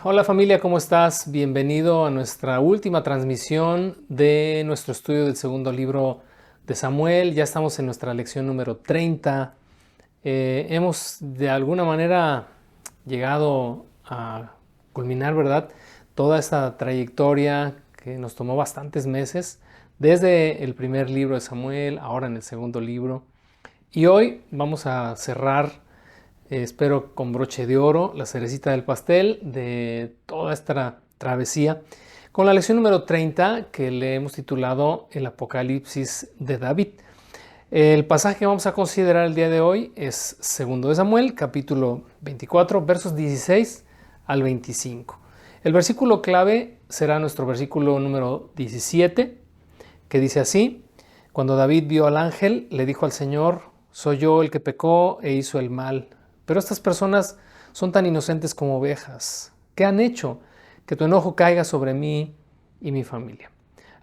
Hola familia, ¿cómo estás? Bienvenido a nuestra última transmisión de nuestro estudio del segundo libro de Samuel. Ya estamos en nuestra lección número 30. Hemos de alguna manera llegado a culminar, ¿verdad? Toda esta trayectoria que nos tomó bastantes meses, desde el primer libro de Samuel, ahora en el segundo libro. Y hoy vamos a cerrar, espero con broche de oro, la cerecita del pastel de toda esta travesía, con la lección número 30 que le hemos titulado El Apocalipsis de David. El pasaje que vamos a considerar el día de hoy es 2 de Samuel, capítulo 24, versos 16 al 25. El versículo clave será nuestro versículo número 17, que dice así: Cuando David vio al ángel, le dijo al Señor: soy yo el que pecó e hizo el mal, pero estas personas son tan inocentes como ovejas. ¿Qué han hecho? Que tu enojo caiga sobre mí y mi familia.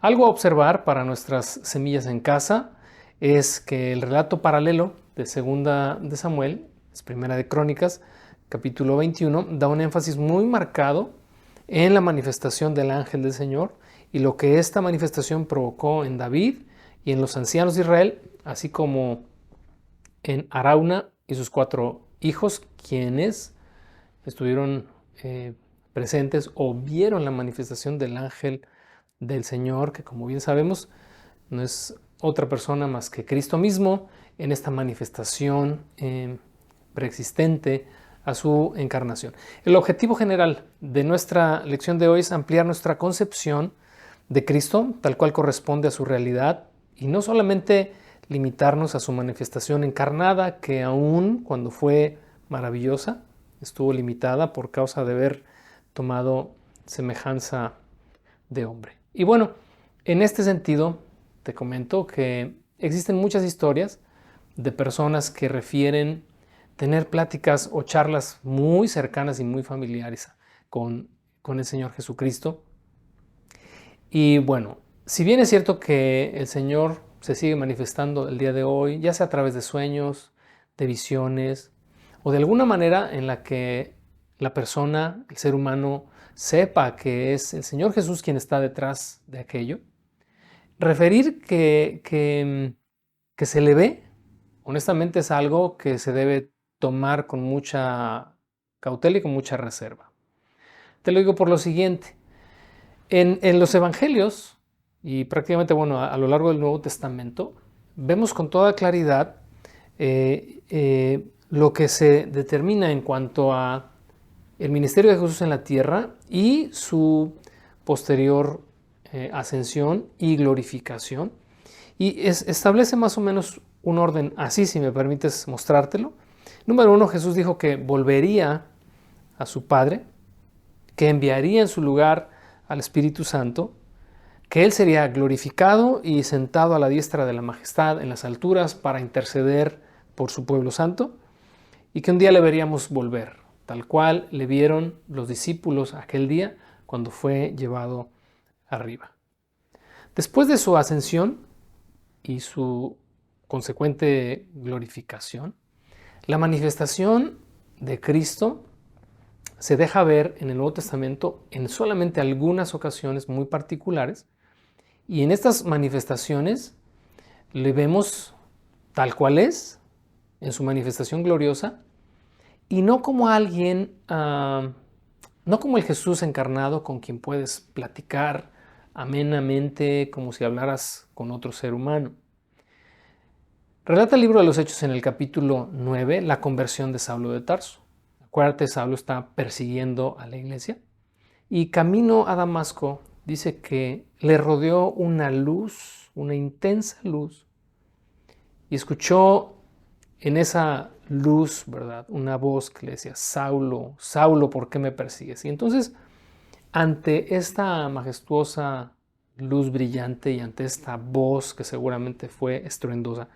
Algo a observar para nuestras semillas en casa es que el relato paralelo de 2 de Samuel, es Primera de Crónicas, capítulo 21, da un énfasis muy marcado en la manifestación del ángel del Señor y lo que esta manifestación provocó en David y en los ancianos de Israel, así como en Arauna y sus 4 hijos, quienes estuvieron presentes o vieron la manifestación del ángel del Señor, que como bien sabemos no es otra persona más que Cristo mismo en esta manifestación preexistente a su encarnación. El objetivo general de nuestra lección de hoy es ampliar nuestra concepción de Cristo, tal cual corresponde a su realidad, y no solamente limitarnos a su manifestación encarnada, que aún cuando fue maravillosa, estuvo limitada por causa de haber tomado semejanza de hombre. Y bueno, en este sentido, te comento que existen muchas historias de personas que refieren tener pláticas o charlas muy cercanas y muy familiares con el Señor Jesucristo. Y bueno, si bien es cierto que el Señor se sigue manifestando el día de hoy, ya sea a través de sueños, de visiones, o de alguna manera en la que la persona, el ser humano, sepa que es el Señor Jesús quien está detrás de aquello, referir que se le ve, honestamente es algo que se debe tomar con mucha cautela y con mucha reserva. Te lo digo por lo siguiente: en los evangelios y prácticamente, bueno, a lo largo del Nuevo Testamento, vemos con toda claridad lo que se determina en cuanto a el ministerio de Jesús en la tierra y su posterior ascensión y glorificación. Y establece más o menos un orden así, si me permites mostrártelo. Número 1, Jesús dijo que volvería a su Padre, que enviaría en su lugar al Espíritu Santo, que Él sería glorificado y sentado a la diestra de la majestad en las alturas para interceder por su pueblo santo, y que un día le veríamos volver, tal cual le vieron los discípulos aquel día cuando fue llevado arriba. Después de su ascensión y su consecuente glorificación, la manifestación de Cristo se deja ver en el Nuevo Testamento en solamente algunas ocasiones muy particulares, y en estas manifestaciones le vemos tal cual es, en su manifestación gloriosa, y no como alguien, no como el Jesús encarnado con quien puedes platicar amenamente como si hablaras con otro ser humano. Relata el libro de los Hechos en el capítulo 9 la conversión de Saulo de Tarso. Acuérdate, Saulo está persiguiendo a la iglesia y camino a Damasco dice que le rodeó una luz, una intensa luz, y escuchó en esa luz, ¿verdad?, una voz que le decía: Saulo, Saulo, ¿por qué me persigues? Y entonces, ante esta majestuosa luz brillante y ante esta voz que seguramente fue estruendosa,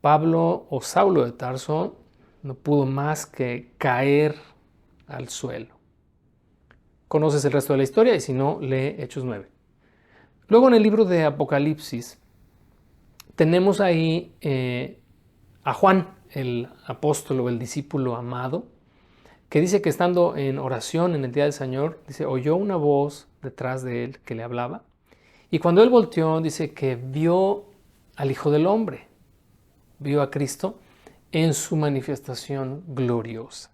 Pablo o Saulo de Tarso no pudo más que caer al suelo. Conoces el resto de la historia y si no, lee Hechos 9. Luego en el libro de Apocalipsis tenemos ahí a Juan, el apóstol o el discípulo amado, que dice que estando en oración en el día del Señor, dice, oyó una voz detrás de él que le hablaba. Y cuando él volteó, dice que vio al Hijo del Hombre, vio a Cristo en su manifestación gloriosa.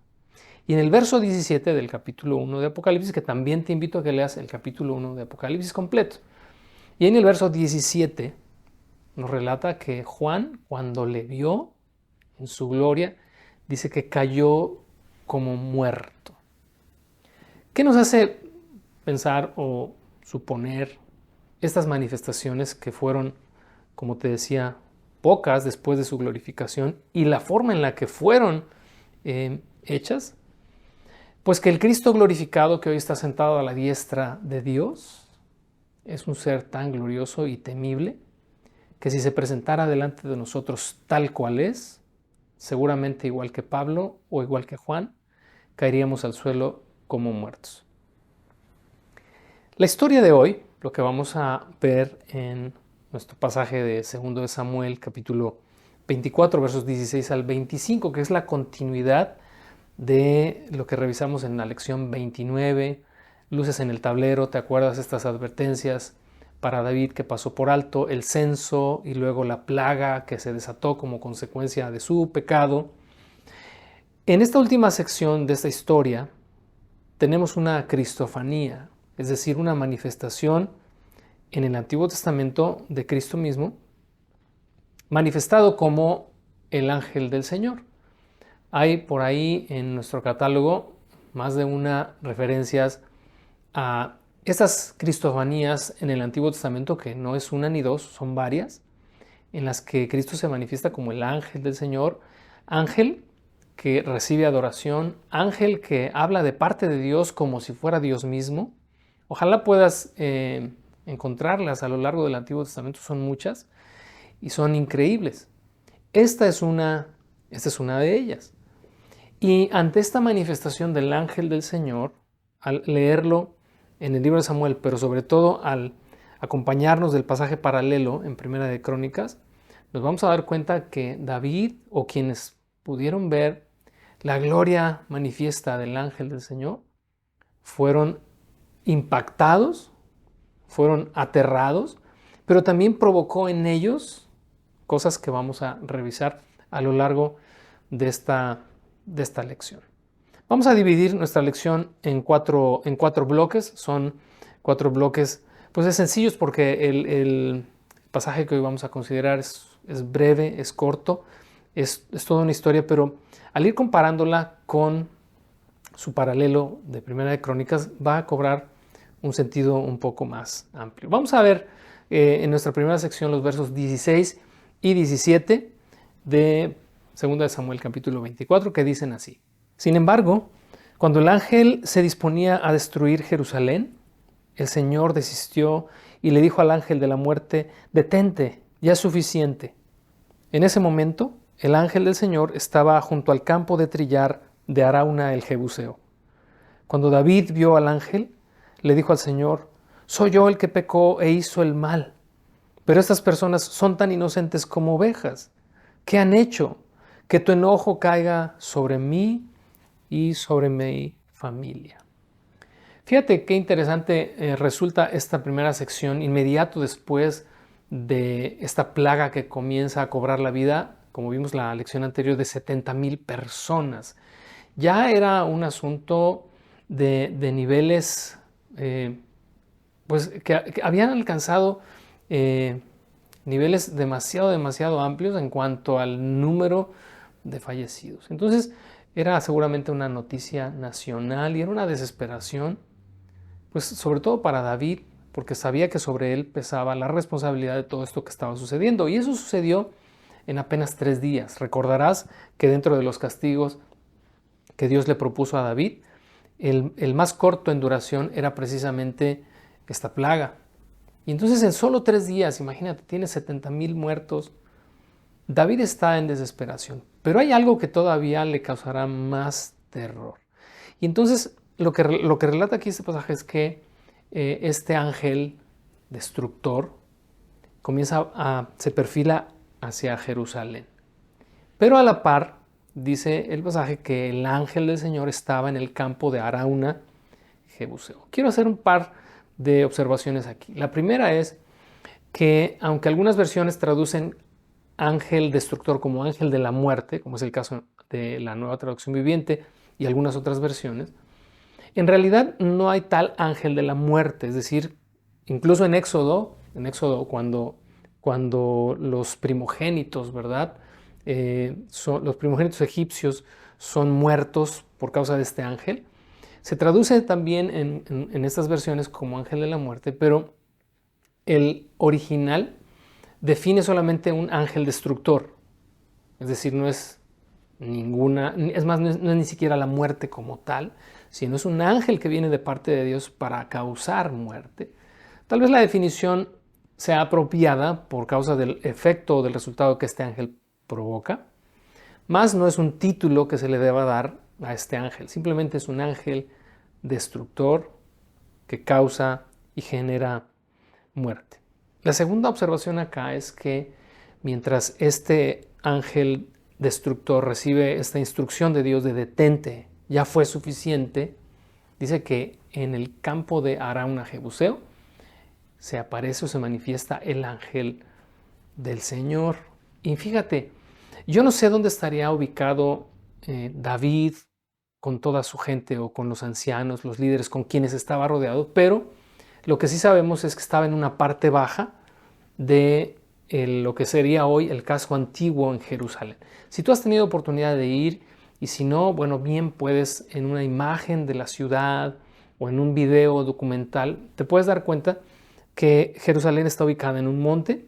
Y en el verso 17 del capítulo 1 de Apocalipsis, que también te invito a que leas el capítulo 1 de Apocalipsis completo. Y en el verso 17 nos relata que Juan, cuando le vio en su gloria, dice que cayó como muerto. ¿Qué nos hace pensar o suponer estas manifestaciones que fueron, como te decía, pocas después de su glorificación y la forma en la que fueron hechas? Pues que el Cristo glorificado que hoy está sentado a la diestra de Dios es un ser tan glorioso y temible que si se presentara delante de nosotros tal cual es, seguramente igual que Pablo o igual que Juan, caeríamos al suelo como muertos. La historia de hoy, lo que vamos a ver en nuestro pasaje de 2 de Samuel, capítulo 24, versos 16 al 25, que es la continuidad de lo que revisamos en la lección 29, luces en el tablero, ¿te acuerdas estas advertencias para David que pasó por alto, el censo y luego la plaga que se desató como consecuencia de su pecado? En esta última sección de esta historia tenemos una cristofanía, es decir, una manifestación en el Antiguo Testamento de Cristo mismo, manifestado como el ángel del Señor. Hay por ahí en nuestro catálogo más de una referencias a estas cristofanías en el Antiguo Testamento, que no es una ni dos, son varias, en las que Cristo se manifiesta como el ángel del Señor, ángel que recibe adoración, ángel que habla de parte de Dios como si fuera Dios mismo. Ojalá puedas encontrarlas a lo largo del Antiguo Testamento, son muchas y son increíbles. Esta es una de ellas. Y ante esta manifestación del ángel del Señor, al leerlo en el libro de Samuel, pero sobre todo al acompañarnos del pasaje paralelo en Primera de Crónicas, nos vamos a dar cuenta que David, o quienes pudieron ver la gloria manifiesta del ángel del Señor, fueron impactados, fueron aterrados, pero también provocó en ellos cosas que vamos a revisar a lo largo de esta lección. Vamos a dividir nuestra lección en cuatro bloques. Son 4 bloques pues es sencillos porque el pasaje que hoy vamos a considerar es breve, es corto, es toda una historia, pero al ir comparándola con su paralelo de Primera de Crónicas va a cobrar un sentido un poco más amplio. Vamos a ver en nuestra primera sección los versos 16 y 17 de 2 de Samuel capítulo 24, que dicen así: Sin embargo, cuando el ángel se disponía a destruir Jerusalén, el Señor desistió y le dijo al ángel de la muerte: detente, ya es suficiente. En ese momento, el ángel del Señor estaba junto al campo de trillar de Arauna el Jebuseo. Cuando David vio al ángel, le dijo al Señor: soy yo el que pecó e hizo el mal, pero estas personas son tan inocentes como ovejas. ¿Qué han hecho? Que tu enojo caiga sobre mí y sobre mi familia. Fíjate qué interesante resulta esta primera sección inmediato después de esta plaga que comienza a cobrar la vida, como vimos la lección anterior, de 70,000 personas. Ya era un asunto de niveles pues que habían alcanzado niveles demasiado amplios en cuanto al número de fallecidos. Entonces era seguramente una noticia nacional y era una desesperación, pues sobre todo para David, porque sabía que sobre él pesaba la responsabilidad de todo esto que estaba sucediendo. Y eso sucedió en apenas 3 días. Recordarás que dentro de los castigos que Dios le propuso a David, el más corto en duración era precisamente esta plaga. Y entonces en solo 3 días, imagínate, tiene 70,000 muertos. David está en desesperación, pero hay algo que todavía le causará más terror. Y entonces lo que relata aquí este pasaje es que este ángel destructor se perfila hacia Jerusalén. Pero a la par dice el pasaje que el ángel del Señor estaba en el campo de Arauna, Jebuseo. Quiero hacer un par de observaciones aquí. La primera es que aunque algunas versiones traducen ángel destructor como ángel de la muerte, como es el caso de la Nueva Traducción Viviente y algunas otras versiones, en realidad no hay tal ángel de la muerte. Es decir, incluso en Éxodo cuando los primogénitos, ¿verdad? Los primogénitos egipcios son muertos por causa de este ángel. Se traduce también en estas versiones como ángel de la muerte, pero el original define solamente un ángel destructor. Es decir, no es ninguna, es más, no es ni siquiera la muerte como tal, sino es un ángel que viene de parte de Dios para causar muerte. Tal vez la definición sea apropiada por causa del efecto o del resultado que este ángel provoca, más no es un título que se le deba dar a este ángel, simplemente es un ángel destructor que causa y genera muerte. La segunda observación acá es que mientras este ángel destructor recibe esta instrucción de Dios de detente, ya fue suficiente, dice que en el campo de Arauna Jebuseo se aparece o se manifiesta el ángel del Señor. Y fíjate, yo no sé dónde estaría ubicado David con toda su gente o con los ancianos, los líderes con quienes estaba rodeado, pero lo que sí sabemos es que estaba en una parte baja de lo que sería hoy el casco antiguo en Jerusalén. Si tú has tenido oportunidad de ir y si no, bueno, bien puedes en una imagen de la ciudad o en un video documental, te puedes dar cuenta que Jerusalén está ubicada en un monte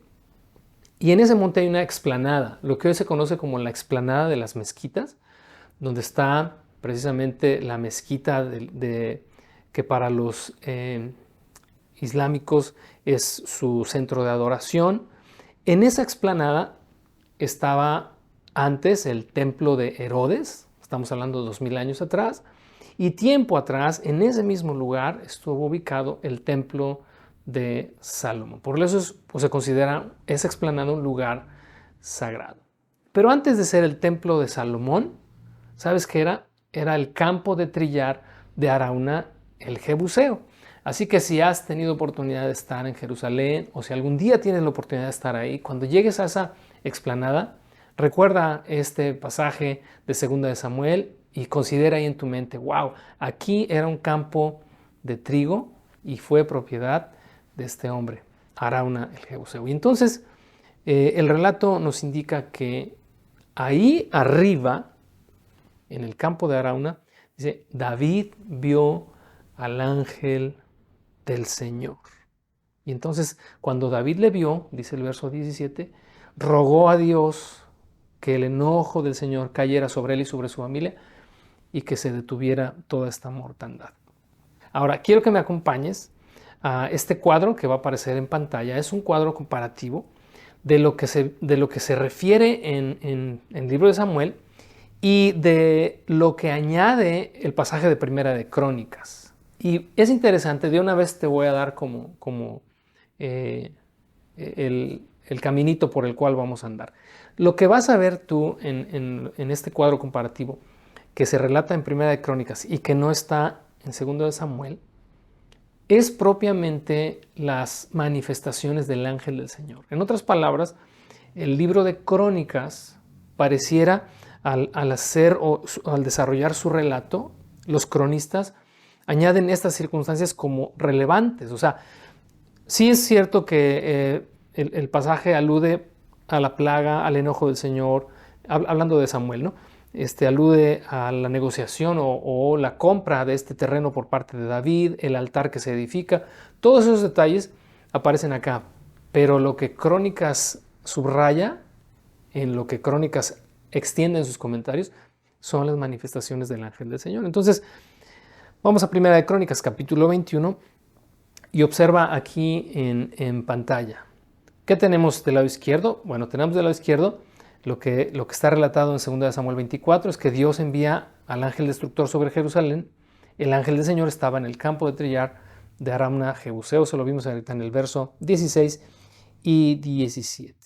y en ese monte hay una explanada, lo que hoy se conoce como la explanada de las mezquitas, donde está precisamente la mezquita que para los islámicos es su centro de adoración. En esa explanada estaba antes el templo de Herodes, estamos hablando de 2000 años atrás, y tiempo atrás en ese mismo lugar estuvo ubicado el templo de Salomón. Por eso se considera esa explanada un lugar sagrado. Pero antes de ser el templo de Salomón, ¿sabes qué era? Era el campo de trillar de Arauna, el Jebuseo. Así que si has tenido oportunidad de estar en Jerusalén o si algún día tienes la oportunidad de estar ahí, cuando llegues a esa explanada, recuerda este pasaje de 2 de Samuel y considera ahí en tu mente, wow, aquí era un campo de trigo y fue propiedad de este hombre, Arauna el Jebuseo. Y entonces el relato nos indica que ahí arriba, en el campo de Arauna, dice, David vio al ángel del Señor. Y entonces, cuando David le vio, dice el verso 17, rogó a Dios que el enojo del Señor cayera sobre él y sobre su familia y que se detuviera toda esta mortandad. Ahora, quiero que me acompañes a este cuadro que va a aparecer en pantalla. Es un cuadro comparativo de lo que se refiere en el libro de Samuel y de lo que añade el pasaje de Primera de Crónicas. Y es interesante, de una vez te voy a dar como el caminito por el cual vamos a andar. Lo que vas a ver tú en este cuadro comparativo que se relata en Primera de Crónicas y que no está en Segundo de Samuel, es propiamente las manifestaciones del ángel del Señor. En otras palabras, el libro de Crónicas pareciera, al hacer o al desarrollar su relato, los cronistas añaden estas circunstancias como relevantes. O sea, sí es cierto que el pasaje alude a la plaga, al enojo del Señor, hablando de Samuel, ¿no? Alude a la negociación o la compra de este terreno por parte de David, el altar que se edifica. Todos esos detalles aparecen acá, pero lo que Crónicas subraya, en lo que Crónicas extiende en sus comentarios, son las manifestaciones del ángel del Señor. Entonces, vamos a Primera de Crónicas, capítulo 21, y observa aquí en pantalla. ¿Qué tenemos del lado izquierdo? Bueno, tenemos del lado izquierdo lo que está relatado en 2 de Samuel 24, es que Dios envía al ángel destructor sobre Jerusalén. El ángel del Señor estaba en el campo de trillar de Arauna Jebuseo, eso lo vimos ahorita en el verso 16 y 17.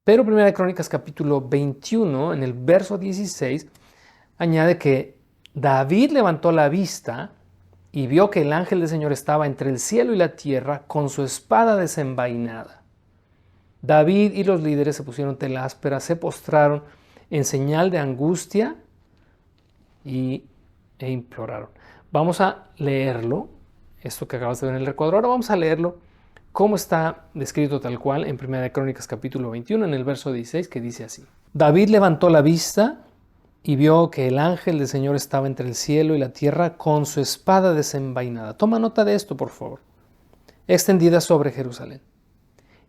Pero Primera de Crónicas, capítulo 21, en el verso 16, añade que David levantó la vista y vio que el ángel del Señor estaba entre el cielo y la tierra con su espada desenvainada. David y los líderes se pusieron tela áspera, se postraron en señal de angustia e imploraron. Vamos a leerlo, esto que acabas de ver en el recuadro. Ahora vamos a leerlo como está descrito tal cual en 1 de Crónicas capítulo 21, en el verso 16, que dice así. David levantó la vista y vio que el ángel del Señor estaba entre el cielo y la tierra con su espada desenvainada. Toma nota de esto, por favor. Extendida sobre Jerusalén.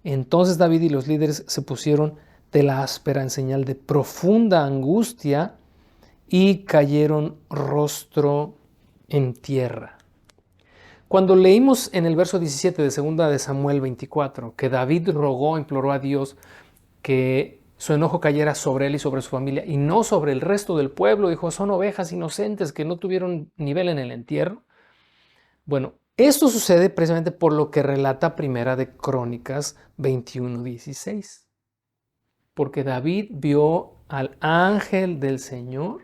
Entonces David y los líderes se pusieron tela áspera en señal de profunda angustia y cayeron rostro en tierra. Cuando leímos en el verso 17 de 2 de Samuel 24 que David rogó, imploró a Dios que su enojo cayera sobre él y sobre su familia y no sobre el resto del pueblo, dijo, son ovejas inocentes que no tuvieron nivel en el entierro. Bueno, esto sucede precisamente por lo que relata Primera de Crónicas 21:16. Porque David vio al ángel del Señor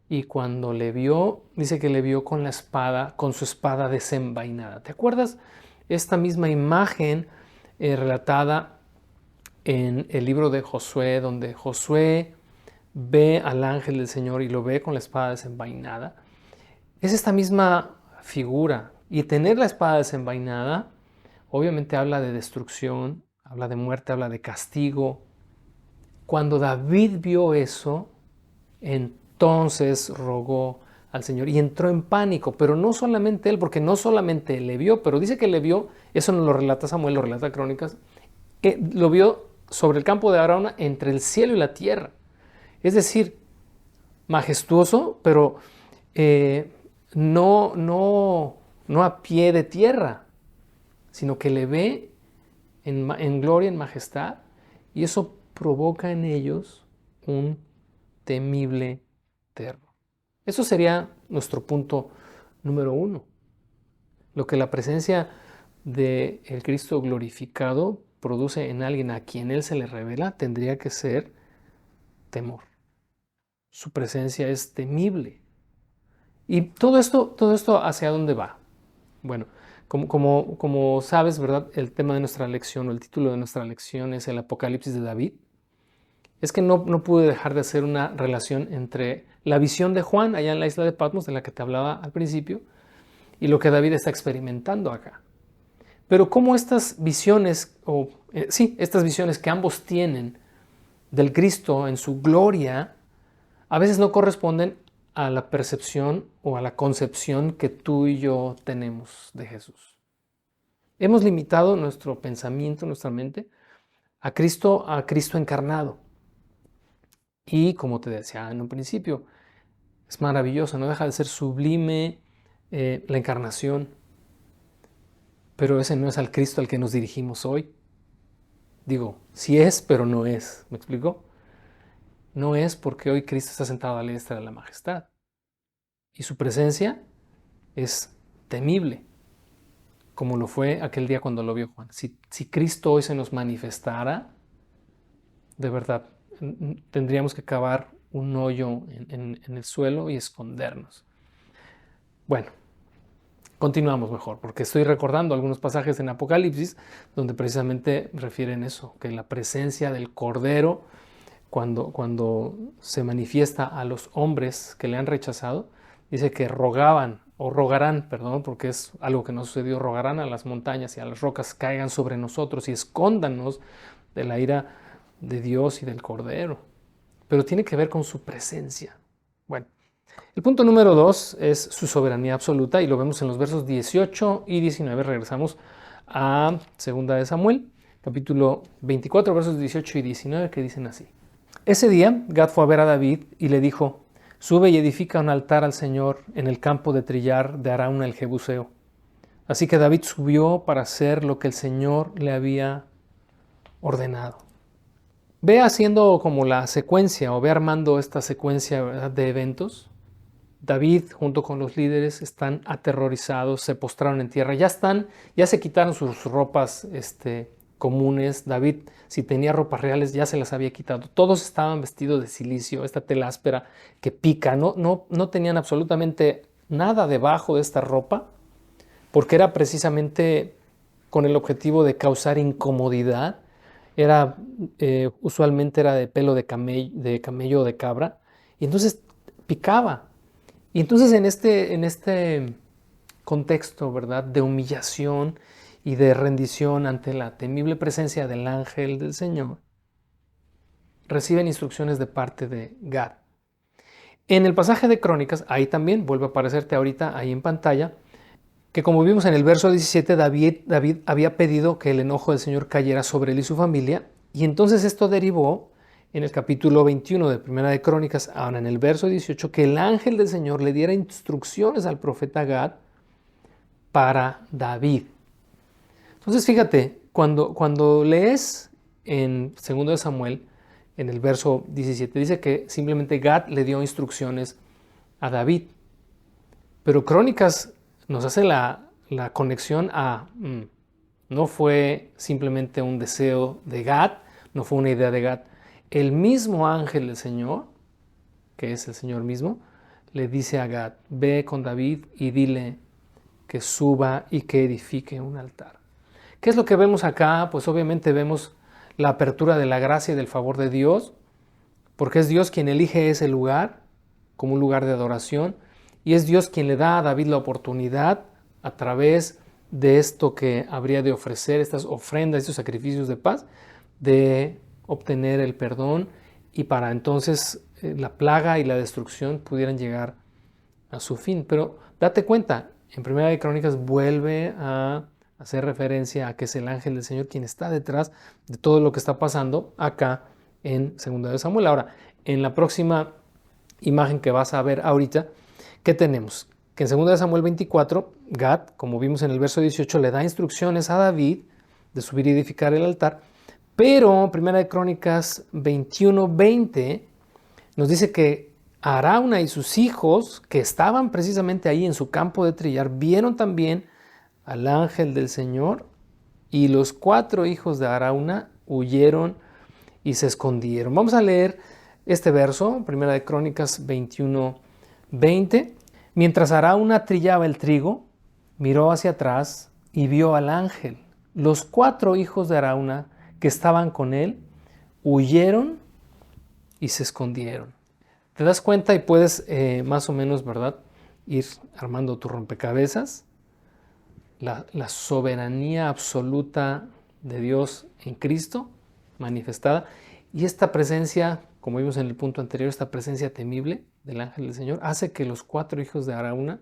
y cuando le vio, dice que le vio con la espada, con su espada desenvainada. ¿Te acuerdas esta misma imagen relatada en el libro de Josué, donde Josué ve al ángel del Señor y lo ve con la espada desenvainada? Es esta misma figura. Y tener la espada desenvainada obviamente habla de destrucción, habla de muerte, habla de castigo. Cuando David vio eso, entonces rogó al Señor y entró en pánico, pero no solamente él, porque no solamente él le vio, pero dice que le vio, eso no lo relata Samuel, lo relata Crónicas, lo vio sobre el campo de Arauna entre el cielo y la tierra. Es decir, majestuoso, pero no a pie de tierra, sino que le ve en gloria, en majestad, y eso provoca en ellos un temible terror. Eso sería nuestro punto número 1. Lo que la presencia del Cristo glorificado produce en alguien a quien Él se le revela tendría que ser temor. Su presencia es temible. ¿Y todo esto hacia dónde va? Bueno, como sabes, ¿verdad? El tema de nuestra lección o el título de nuestra lección es el Apocalipsis de David. Es que no pude dejar de hacer una relación entre la visión de Juan allá en la isla de Patmos, de la que te hablaba al principio, y lo que David está experimentando acá. Pero cómo estas visiones, estas visiones que ambos tienen del Cristo en su gloria, a veces no corresponden a la percepción o a la concepción que tú y yo tenemos de Jesús. Hemos limitado nuestro pensamiento, nuestra mente, a Cristo encarnado. Y como te decía en un principio, es maravilloso, no deja de ser sublime la encarnación, pero ese no es al Cristo al que nos dirigimos hoy. Digo, sí es, pero no es. ¿Me explico? No es porque hoy Cristo está sentado a la diestra de la majestad. Y su presencia es temible, como lo fue aquel día cuando lo vio Juan. Si Cristo hoy se nos manifestara, de verdad, tendríamos que cavar un hoyo en el suelo y escondernos. Bueno, continuamos mejor, porque estoy recordando algunos pasajes en Apocalipsis donde precisamente refieren eso, que la presencia del Cordero, cuando se manifiesta a los hombres que le han rechazado, dice que rogarán, porque es algo que no sucedió, rogarán a las montañas y a las rocas caigan sobre nosotros y escóndanos de la ira de Dios y del Cordero. Pero tiene que ver con su presencia. Bueno, el punto número 2 es su soberanía absoluta y lo vemos en los versos 18 y 19. Regresamos a 2 de Samuel, capítulo 24, versos 18 y 19, que dicen así. Ese día Gad fue a ver a David y le dijo, sube y edifica un altar al Señor en el campo de trillar de Arauna el Jebuseo. Así que David subió para hacer lo que el Señor le había ordenado. Ve haciendo como la secuencia o ve armando esta secuencia, ¿verdad?, de eventos. David junto con los líderes están aterrorizados, se postraron en tierra, ya se quitaron sus ropas comunes. David, si tenía ropas reales, ya se las había quitado. Todos estaban vestidos de cilicio, esta tela áspera que pica. No tenían absolutamente nada debajo de esta ropa, porque era precisamente con el objetivo de causar incomodidad. Usualmente era de pelo de camello o de cabra, y entonces picaba. Y entonces en este contexto, ¿verdad?, de humillación y de rendición ante la temible presencia del ángel del Señor, reciben instrucciones de parte de Gad. En el pasaje de Crónicas, ahí también vuelve a aparecerte ahorita ahí en pantalla, que como vimos en el verso 17, David había pedido que el enojo del Señor cayera sobre él y su familia, y entonces esto derivó en el capítulo 21 de Primera de Crónicas, ahora en el verso 18, que el ángel del Señor le diera instrucciones al profeta Gad para David. Entonces fíjate, cuando lees en 2 de Samuel, en el verso 17, dice que simplemente Gad le dio instrucciones a David, pero Crónicas nos hace la conexión no fue simplemente un deseo de Gad, no fue una idea de Gad. El mismo ángel del Señor, que es el Señor mismo, le dice a Gad: ve con David y dile que suba y que edifique un altar. ¿Qué es lo que vemos acá? Pues obviamente vemos la apertura de la gracia y del favor de Dios, porque es Dios quien elige ese lugar como un lugar de adoración, y es Dios quien le da a David la oportunidad, a través de esto que habría de ofrecer, estas ofrendas, estos sacrificios de paz, de obtener el perdón, y para entonces la plaga y la destrucción pudieran llegar a su fin. Pero date cuenta, en Primera de Crónicas vuelve a hacer referencia a que es el ángel del Señor quien está detrás de todo lo que está pasando acá en Segunda de Samuel. Ahora, en la próxima imagen que vas a ver ahorita, ¿qué tenemos? Que en 2 de Samuel 24, Gad, como vimos en el verso 18, le da instrucciones a David de subir y edificar el altar, pero 1 de Crónicas 21:20 nos dice que Arauna y sus hijos, que estaban precisamente ahí en su campo de trillar, vieron también al ángel del Señor, y los 4 hijos de Arauna huyeron y se escondieron. Vamos a leer este verso, 1 de Crónicas 21:20. Mientras Arauna trillaba el trigo, miró hacia atrás y vio al ángel. Los 4 hijos de Arauna que estaban con él huyeron y se escondieron. ¿Te das cuenta y puedes más o menos, ¿verdad?, ir armando tu rompecabezas? La soberanía absoluta de Dios en Cristo manifestada, y esta presencia, como vimos en el punto anterior, esta presencia temible del ángel del Señor hace que los 4 hijos de Arauna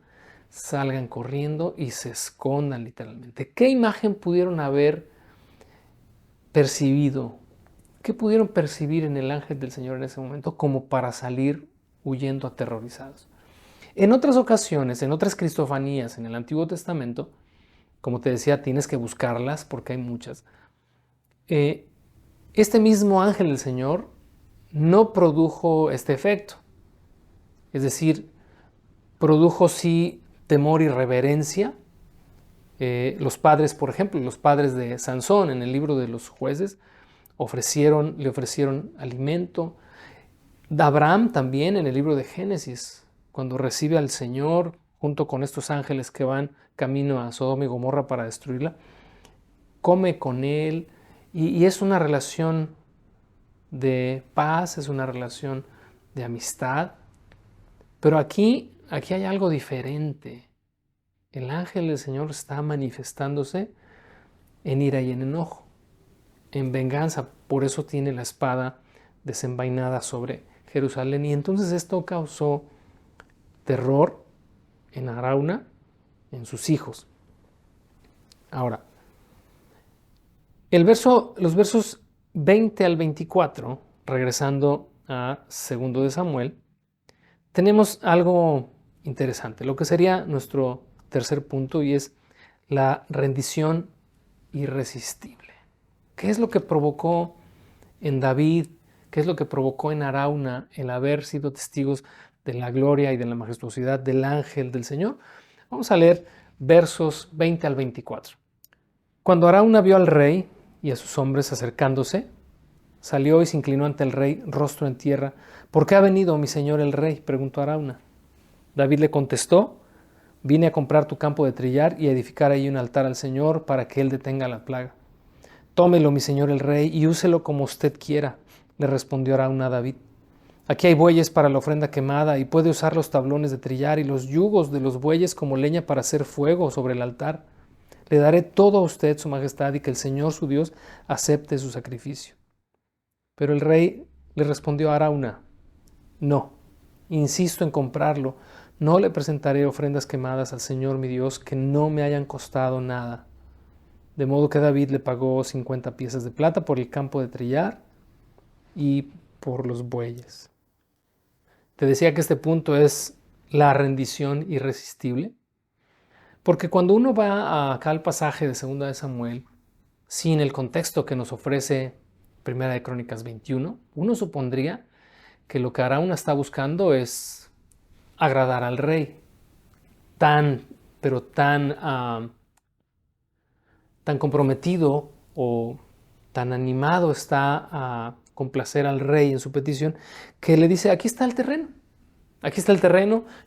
salgan corriendo y se escondan literalmente. ¿Qué imagen pudieron haber percibido? ¿Qué pudieron percibir en el ángel del Señor en ese momento como para salir huyendo aterrorizados? En otras ocasiones, en otras cristofanías en el Antiguo Testamento, como te decía, tienes que buscarlas porque hay muchas, este mismo ángel del Señor no produjo este efecto. Es decir, produjo sí temor y reverencia. Los padres, por ejemplo, los padres de Sansón en el libro de los Jueces, le ofrecieron alimento. Abraham también en el libro de Génesis, cuando recibe al Señor junto con estos ángeles que van camino a Sodoma y Gomorra para destruirla, come con él, y es una relación de paz, es una relación de amistad. Pero aquí hay algo diferente. El ángel del Señor está manifestándose en ira y en enojo, en venganza. Por eso tiene la espada desenvainada sobre Jerusalén. Y entonces esto causó terror en Arauna, en sus hijos. Ahora, los versos 20 al 24, regresando a 2 de Samuel, tenemos algo interesante, lo que sería nuestro tercer punto, y es la rendición irresistible. ¿Qué es lo que provocó en David? ¿Qué es lo que provocó en Arauna el haber sido testigos de la gloria y de la majestuosidad del ángel del Señor? Vamos a leer versos 20 al 24. Cuando Arauna vio al rey, y a sus hombres acercándose, salió y se inclinó ante el rey, rostro en tierra. ¿Por qué ha venido mi señor el rey?, preguntó Arauna. David le contestó: vine a comprar tu campo de trillar y a edificar ahí un altar al Señor para que él detenga la plaga. Tómelo, mi señor el rey, y úselo como usted quiera, le respondió Arauna a David. Aquí hay bueyes para la ofrenda quemada, y puede usar los tablones de trillar y los yugos de los bueyes como leña para hacer fuego sobre el altar. Le daré todo a usted, su majestad, y que el Señor su Dios acepte su sacrificio. Pero el rey le respondió a Arauna: no, insisto en comprarlo. No le presentaré ofrendas quemadas al Señor mi Dios que no me hayan costado nada. De modo que David le pagó 50 piezas de plata por el campo de trillar y por los bueyes. Te decía que este punto es la rendición irresistible, porque cuando uno va acá al pasaje de 2 de Samuel, sin el contexto que nos ofrece 1 de Crónicas 21, uno supondría que lo que Arauna está buscando es agradar al rey. Tan comprometido o tan animado está a complacer al rey en su petición, que le dice: aquí está el terreno,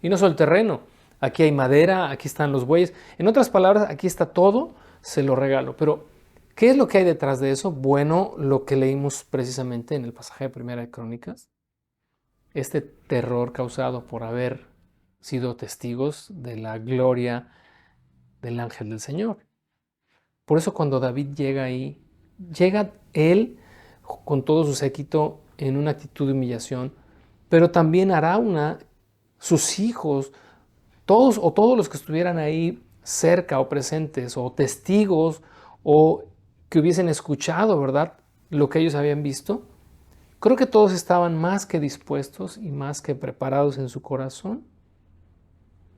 y no solo el terreno, aquí hay madera, aquí están los bueyes. En otras palabras, aquí está todo, se lo regalo. Pero, ¿qué es lo que hay detrás de eso? Bueno, lo que leímos precisamente en el pasaje de 1 de Crónicas, este terror causado por haber sido testigos de la gloria del ángel del Señor. Por eso cuando David llega ahí, llega él con todo su séquito en una actitud de humillación, pero también Arauna, sus hijos, todos los que estuvieran ahí cerca o presentes o testigos o que hubiesen escuchado, ¿verdad?, lo que ellos habían visto. Creo que todos estaban más que dispuestos y más que preparados en su corazón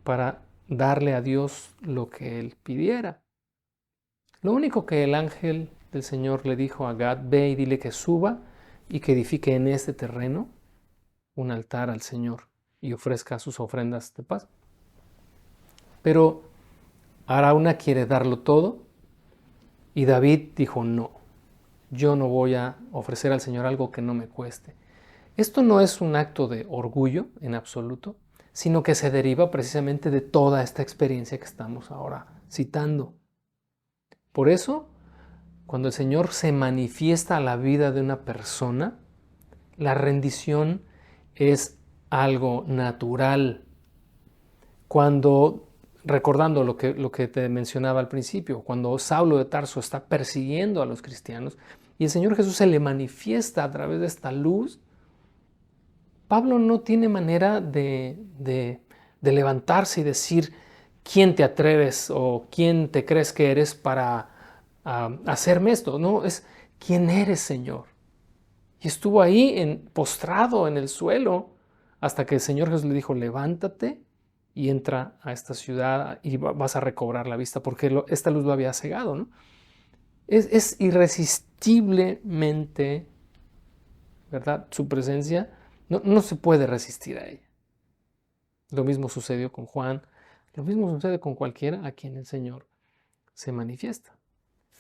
para darle a Dios lo que él pidiera. Lo único que el ángel del Señor le dijo a Gad: ve y dile que suba y que edifique en este terreno un altar al Señor y ofrezca sus ofrendas de paz. Pero Arauna quiere darlo todo y David dijo: no, yo no voy a ofrecer al Señor algo que no me cueste. Esto no es un acto de orgullo en absoluto, sino que se deriva precisamente de toda esta experiencia que estamos ahora citando. Por eso, cuando el Señor se manifiesta a la vida de una persona, la rendición es algo natural. Cuando, recordando lo que te mencionaba al principio, cuando Saulo de Tarso está persiguiendo a los cristianos y el Señor Jesús se le manifiesta a través de esta luz, Pablo no tiene manera de levantarse y decir: ¿quién te atreves o quién te crees que eres para hacerme esto? No, es: ¿quién eres, Señor? Y estuvo ahí postrado en el suelo hasta que el Señor Jesús le dijo: levántate y entra a esta ciudad y vas a recobrar la vista, porque esta luz lo había cegado, ¿no? Es irresistiblemente, ¿verdad?, su presencia. No se puede resistir a ella. Lo mismo sucedió con Juan, lo mismo sucede con cualquiera a quien el Señor se manifiesta.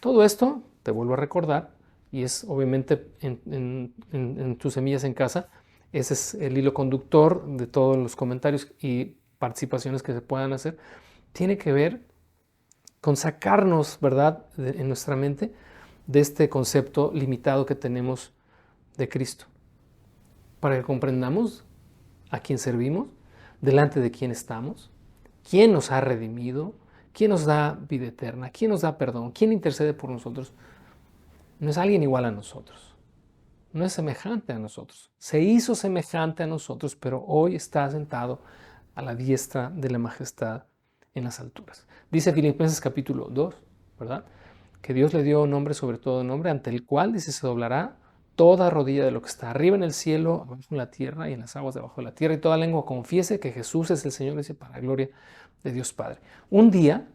Todo esto, te vuelvo a recordar, y es obviamente en tus semillas en casa, ese es el hilo conductor de todos los comentarios y participaciones que se puedan hacer, tiene que ver con sacarnos, ¿verdad?, en nuestra mente de este concepto limitado que tenemos de Cristo, para que comprendamos a quién servimos, delante de quién estamos, quién nos ha redimido, quién nos da vida eterna, quién nos da perdón, quién intercede por nosotros. No es alguien igual a nosotros, no es semejante a nosotros. Se hizo semejante a nosotros, pero hoy está sentado a la diestra de la majestad en las alturas. Dice Filipenses capítulo 2, ¿verdad?, que Dios le dio un nombre sobre todo nombre, ante el cual, dice, se doblará toda rodilla de lo que está arriba en el cielo, abajo en la tierra y en las aguas debajo de la tierra, y toda lengua confiese que Jesús es el Señor, dice, para la gloria de Dios Padre. Un día,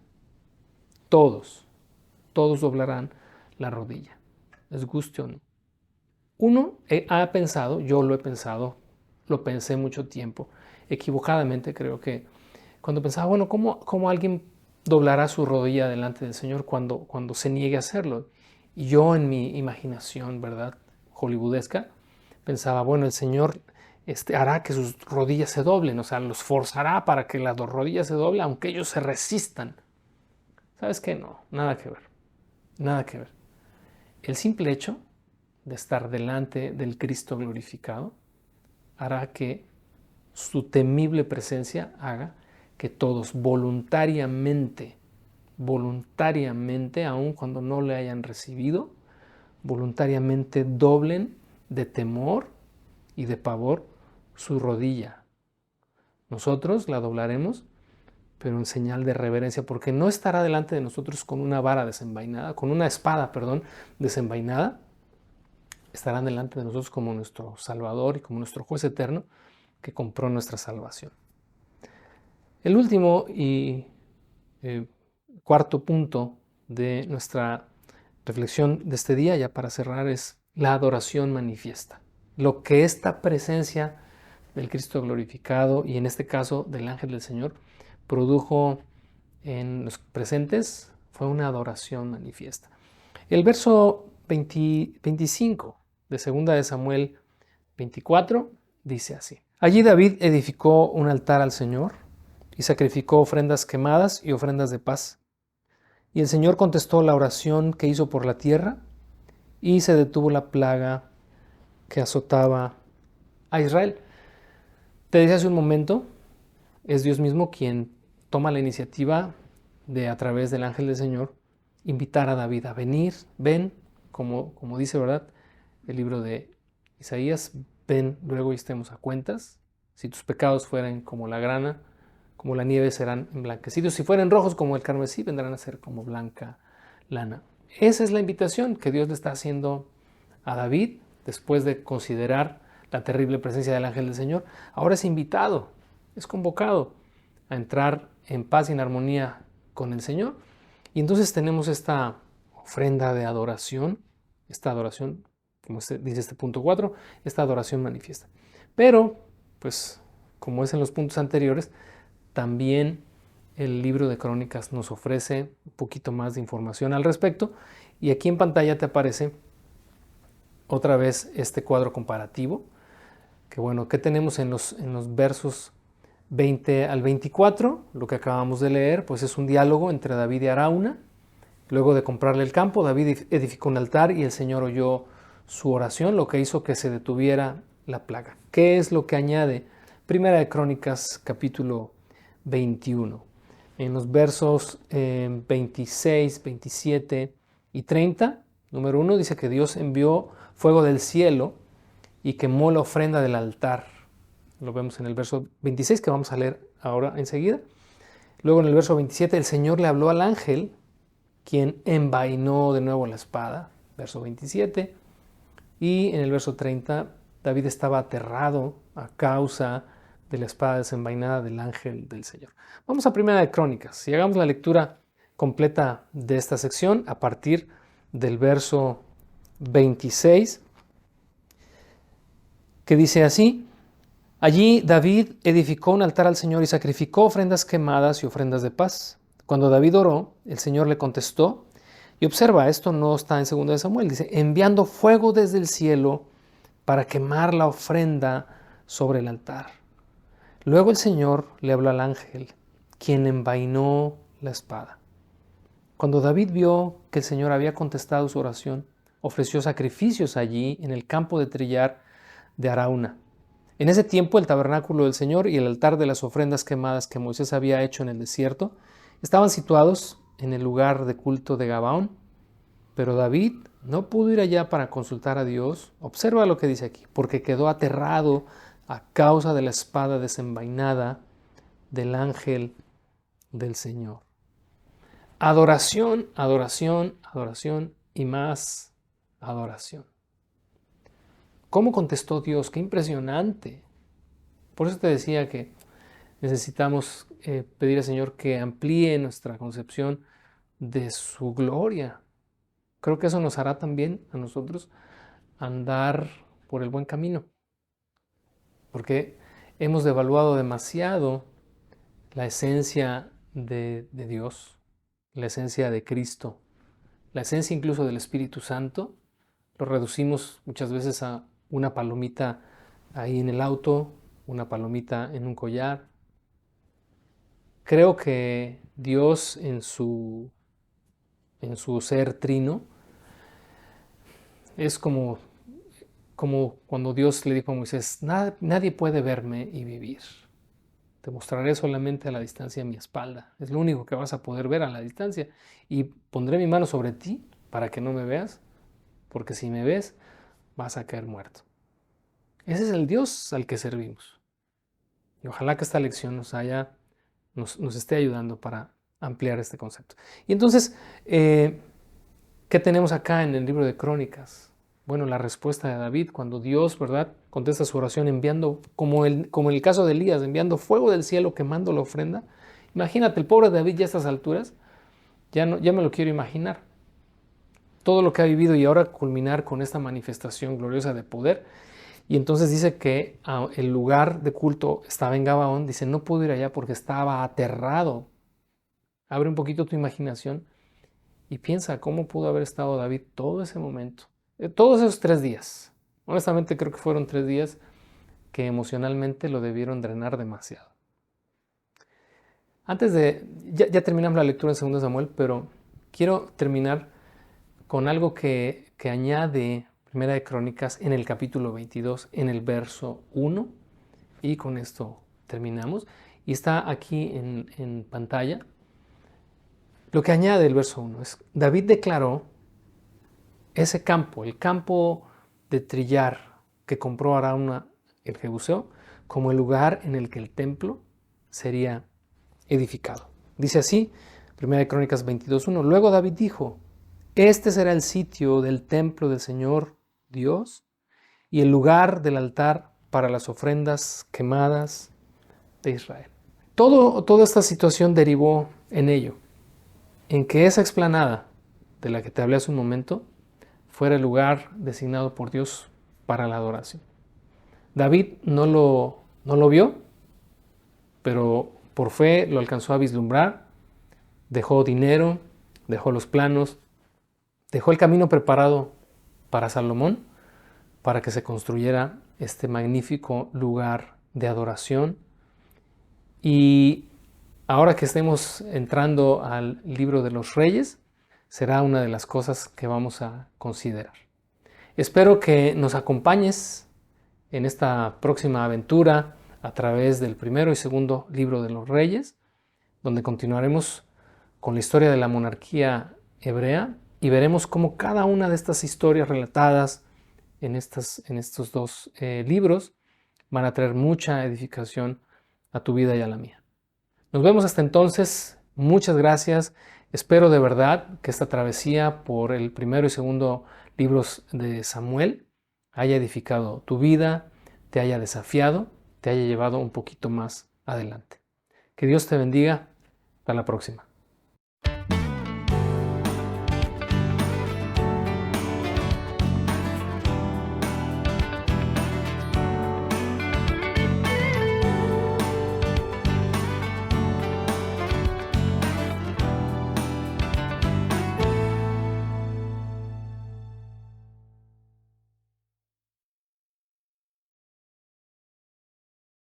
todos doblarán la rodilla, les guste o no. Uno ha pensado, yo lo he pensado, lo pensé mucho tiempo, equivocadamente creo que, cuando pensaba, bueno, ¿cómo alguien doblará su rodilla delante del Señor cuando se niegue a hacerlo? Y yo en mi imaginación, ¿verdad? Hollywoodesca, pensaba, bueno, el Señor hará que sus rodillas se doblen, o sea, los forzará para que las dos rodillas se doblen, aunque ellos se resistan. ¿Sabes qué? No, nada que ver, nada que ver. El simple hecho de estar delante del Cristo glorificado hará que su temible presencia haga que todos voluntariamente, aun cuando no le hayan recibido, voluntariamente doblen de temor y de pavor su rodilla. Nosotros la doblaremos, pero en señal de reverencia, porque no estará delante de nosotros con una vara desenvainada, con una espada, desenvainada. Estarán delante de nosotros como nuestro Salvador y como nuestro Juez eterno que compró nuestra salvación. El último y cuarto punto de nuestra reflexión de este día, ya para cerrar, es la adoración manifiesta. Lo que esta presencia del Cristo glorificado y en este caso del ángel del Señor produjo en los presentes fue una adoración manifiesta. El verso 25 de 2 de Samuel 24 dice así: Allí David edificó un altar al Señor y sacrificó ofrendas quemadas y ofrendas de paz. Y el Señor contestó la oración que hizo por la tierra y se detuvo la plaga que azotaba a Israel. Te decía hace un momento, es Dios mismo quien toma la iniciativa de, a través del ángel del Señor, invitar a David a venir, ven, como dice, ¿verdad? El libro de Isaías, ven luego y estemos a cuentas. Si tus pecados fueran como la grana, como la nieve serán emblanquecidos. Si fueran rojos como el carmesí, vendrán a ser como blanca lana. Esa es la invitación que Dios le está haciendo a David después de considerar la terrible presencia del ángel del Señor. Ahora es invitado, es convocado a entrar en paz y en armonía con el Señor. Y entonces tenemos esta ofrenda de adoración, esta adoración, como dice este punto 4, esta adoración manifiesta. Pero, pues, como es en los puntos anteriores, también el libro de Crónicas nos ofrece un poquito más de información al respecto. Y aquí en pantalla te aparece otra vez este cuadro comparativo. Que bueno, ¿qué tenemos en los versos 20 al 24? Lo que acabamos de leer, pues es un diálogo entre David y Arauna. Luego de comprarle el campo, David edificó un altar y el Señor oyó su oración, lo que hizo que se detuviera la plaga. ¿Qué es lo que añade Primera de Crónicas, capítulo 21? En los versos 26, 27 y 30, número 1, dice que Dios envió fuego del cielo y quemó la ofrenda del altar. Lo vemos en el verso 26, que vamos a leer ahora enseguida. Luego en el verso 27, el Señor le habló al ángel, quien envainó de nuevo la espada. Verso 27. Y en el verso 30, David estaba aterrado a causa de la espada desenvainada del ángel del Señor. Vamos a Primera de Crónicas y hagamos la lectura completa de esta sección a partir del verso 26, que dice así: Allí David edificó un altar al Señor y sacrificó ofrendas quemadas y ofrendas de paz. Cuando David oró, el Señor le contestó. Y observa, esto no está en 2 de Samuel, dice, enviando fuego desde el cielo para quemar la ofrenda sobre el altar. Luego el Señor le habló al ángel, quien envainó la espada. Cuando David vio que el Señor había contestado su oración, ofreció sacrificios allí en el campo de trillar de Arauna. En ese tiempo el tabernáculo del Señor y el altar de las ofrendas quemadas que Moisés había hecho en el desierto estaban situados en el lugar de culto de Gabaón, pero David no pudo ir allá para consultar a Dios. Observa lo que dice aquí, porque quedó aterrado a causa de la espada desenvainada del ángel del Señor. Adoración, adoración, adoración y más adoración. ¿Cómo contestó Dios? ¡Qué impresionante! Por eso te decía que necesitamos pedir al Señor que amplíe nuestra concepción de su gloria. Creo que eso nos hará también a nosotros andar por el buen camino, porque hemos devaluado demasiado la esencia de Dios, la esencia de Cristo, la esencia incluso del Espíritu Santo. Lo reducimos muchas veces a una palomita ahí en el auto, una palomita en un collar. Creo que Dios en su ser trino es como cuando Dios le dijo a Moisés: nadie puede verme y vivir. Te mostraré solamente a la distancia mi espalda. Es lo único que vas a poder ver a la distancia. Y pondré mi mano sobre ti para que no me veas, porque si me ves, vas a caer muerto. Ese es el Dios al que servimos. Y ojalá que esta lección nos esté ayudando para ampliar este concepto. Y entonces, ¿qué tenemos acá en el libro de Crónicas? Bueno, la respuesta de David cuando Dios, ¿verdad?, contesta su oración enviando, como en el caso de Elías, enviando fuego del cielo, quemando la ofrenda. Imagínate, el pobre David ya a estas alturas, ya me lo quiero imaginar. Todo lo que ha vivido y ahora culminar con esta manifestación gloriosa de poder. Y entonces dice que el lugar de culto estaba en Gabaón. Dice, no pudo ir allá porque estaba aterrado. Abre un poquito tu imaginación y piensa cómo pudo haber estado David todo ese momento. Todos esos 3 días. Honestamente creo que fueron 3 días que emocionalmente lo debieron drenar demasiado. Antes de... Ya terminamos la lectura en 2 Samuel, pero quiero terminar con algo que añade Primera de Crónicas en el capítulo 22, en el verso 1. Y con esto terminamos. Y está aquí en pantalla. Lo que añade el verso 1 es: David declaró ese campo, el campo de trillar que compró Arauna el Jebuseo, como el lugar en el que el templo sería edificado. Dice así, 1 Crónicas 22:1. Luego David dijo: este será el sitio del templo del Señor Dios y el lugar del altar para las ofrendas quemadas de Israel. Toda esta situación derivó en ello, en que esa explanada de la que te hablé hace un momento fuera el lugar designado por Dios para la adoración. David no lo vio, pero por fe lo alcanzó a vislumbrar. Dejó dinero, dejó los planos, dejó el camino preparado para Salomón, para que se construyera este magnífico lugar de adoración. Y ahora que estemos entrando al libro de los Reyes, será una de las cosas que vamos a considerar. Espero que nos acompañes en esta próxima aventura a través del primero y segundo libro de los Reyes, donde continuaremos con la historia de la monarquía hebrea y veremos cómo cada una de estas historias relatadas en estos 2 libros van a traer mucha edificación a tu vida y a la mía. Nos vemos hasta entonces. Muchas gracias. Espero de verdad que esta travesía por el primero y segundo libros de Samuel haya edificado tu vida, te haya desafiado, te haya llevado un poquito más adelante. Que Dios te bendiga. Hasta la próxima.